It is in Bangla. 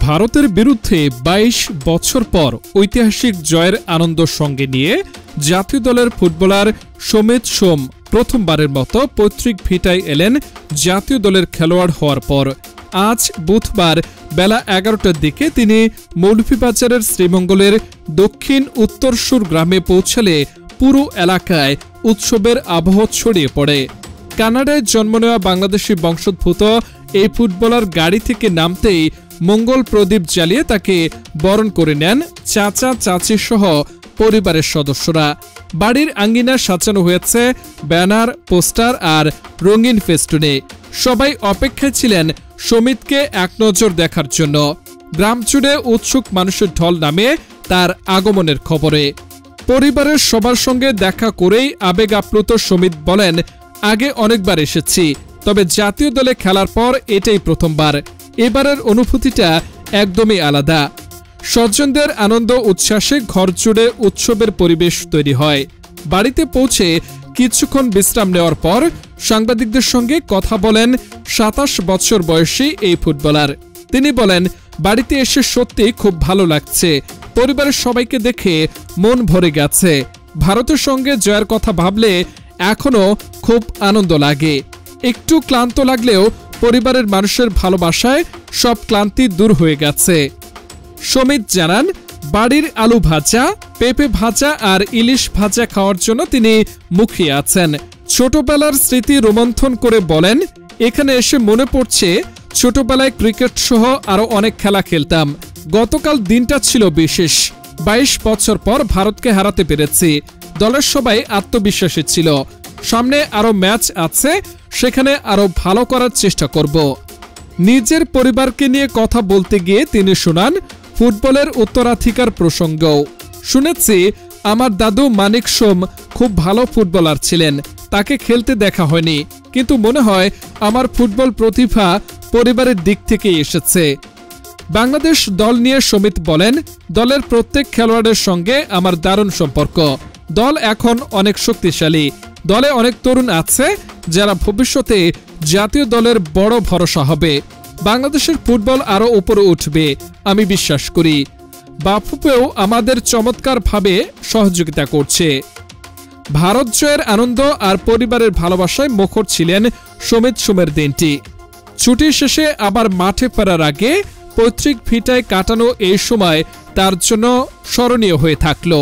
ভারতের বিরুদ্ধে ২২ বছর পর ঐতিহাসিক জয়ের আনন্দ সঙ্গে নিয়ে জাতীয় দলের ফুটবলার সমিত সোম প্রথমবারের মতো পৈতৃক ভিটায় এলেন জাতীয় দলের খেলোয়াড় হওয়ার পর। আজ বুধবার বেলা ১১টার দিকে তিনি মৌলভীবাজারের শ্রীমঙ্গলের দক্ষিণ উত্তরসুর গ্রামে পৌঁছালে পুরো এলাকায় উৎসবের আবহ ছড়িয়ে পড়ে। কানাডায় জন্ম নেওয়া বাংলাদেশি বংশোদ্ভূত এই ফুটবলার গাড়ি থেকে নামতেই মঙ্গল প্রদীপ জ্বালিয়ে তাকে বরণ করে নেন চাচা চাচি সহ পরিবারের সদস্যরা। বাড়ির আঙ্গিনা সাজানো হয়েছে ব্যানার, পোস্টার আর রঙিন ফেস্টুনে। সবাই অপেক্ষায় ছিলেন সমিতকে এক নজর দেখার জন্য। গ্রাম জুড়ে উৎসুক মানুষের ঢল নামে তার আগমনের খবরে। পরিবারের সবার সঙ্গে দেখা করেই আবেগ আপ্লুত সমিত বলেন, আগে অনেকবার এসেছি, তবে জাতীয় দলে খেলার পর এটাই প্রথমবার। এবারের অনুভূতিটা একদমই আলাদা। স্বজনদের আনন্দ উচ্ছ্বাসে ঘর জুড়ে উৎসবের পরিবেশ তৈরি হয়। বাড়িতে পৌঁছে কিছুক্ষণ বিশ্রাম নেওয়ার পর সাংবাদিকদের সঙ্গে কথা বলেন ২৭ বছর বয়সী এই ফুটবলার। তিনি বলেন, বাড়িতে এসে সত্যি খুব ভালো লাগছে। পরিবারের সবাইকে দেখে মন ভরে গেছে। ভারতের সঙ্গে জয়ের কথা ভাবলে এখনো খুব আনন্দ লাগে। একটু ক্লান্ত লাগলেও পরিবারের মানুষের ভালোবাসায় সব ক্লান্তি দূর হয়ে গেছে। সমিত জানান, বাড়ির আলু ভাজা, পেঁপে ভাজা আর ইলিশ ভাজা খাওয়ার জন্য তিনি মুখিয়ে আছেন। ছোটবেলার স্মৃতি রোমন্থন করে বলেন, এখানে এসে মনে পড়ছে ছোটবেলায় ক্রিকেট সহ আরো অনেক খেলা খেলতাম। গতকাল দিনটা ছিল বিশেষ। ২২ বছর পর ভারতকে হারাতে পেরেছি। দলের সবাই আত্মবিশ্বাসী ছিল। সামনে আরো ম্যাচ আছে, সেখানে আরো ভালো করার চেষ্টা করব। নিজের পরিবারকে নিয়ে কথা বলতে গিয়ে তিনি শোনান ফুটবলের উত্তরাধিকার প্রসঙ্গও। শুনেছি আমার দাদু মানিক সোম খুব ভালো ফুটবলার ছিলেন। তাকে খেলতে দেখা হয়নি, কিন্তু মনে হয় আমার ফুটবল প্রতিভা পরিবারের দিক থেকে এসেছে। বাংলাদেশ দল নিয়ে সমিত বলেন, দলের প্রত্যেক খেলোয়াড়ের সঙ্গে আমার দারুণ সম্পর্ক। দল এখন অনেক শক্তিশালী। দলে অনেক তরুণ আছে যারা ভবিষ্যতে জাতীয় দলের বড় ভরসা হবে। বাংলাদেশের ফুটবল আরও উপরে উঠবে আমি বিশ্বাস করি। বাফুফেও আমাদের চমৎকারভাবে সহযোগিতা করছে। ভারত জয়ের আনন্দ আর পরিবারের ভালোবাসায় মুখর ছিলেন সমিত সোমের দিনটি। ছুটি শেষে আবার মাঠে ফেরার আগে পৈতৃক ভিটায় কাটানো এই সময় তার জন্য স্মরণীয় হয়ে থাকলো।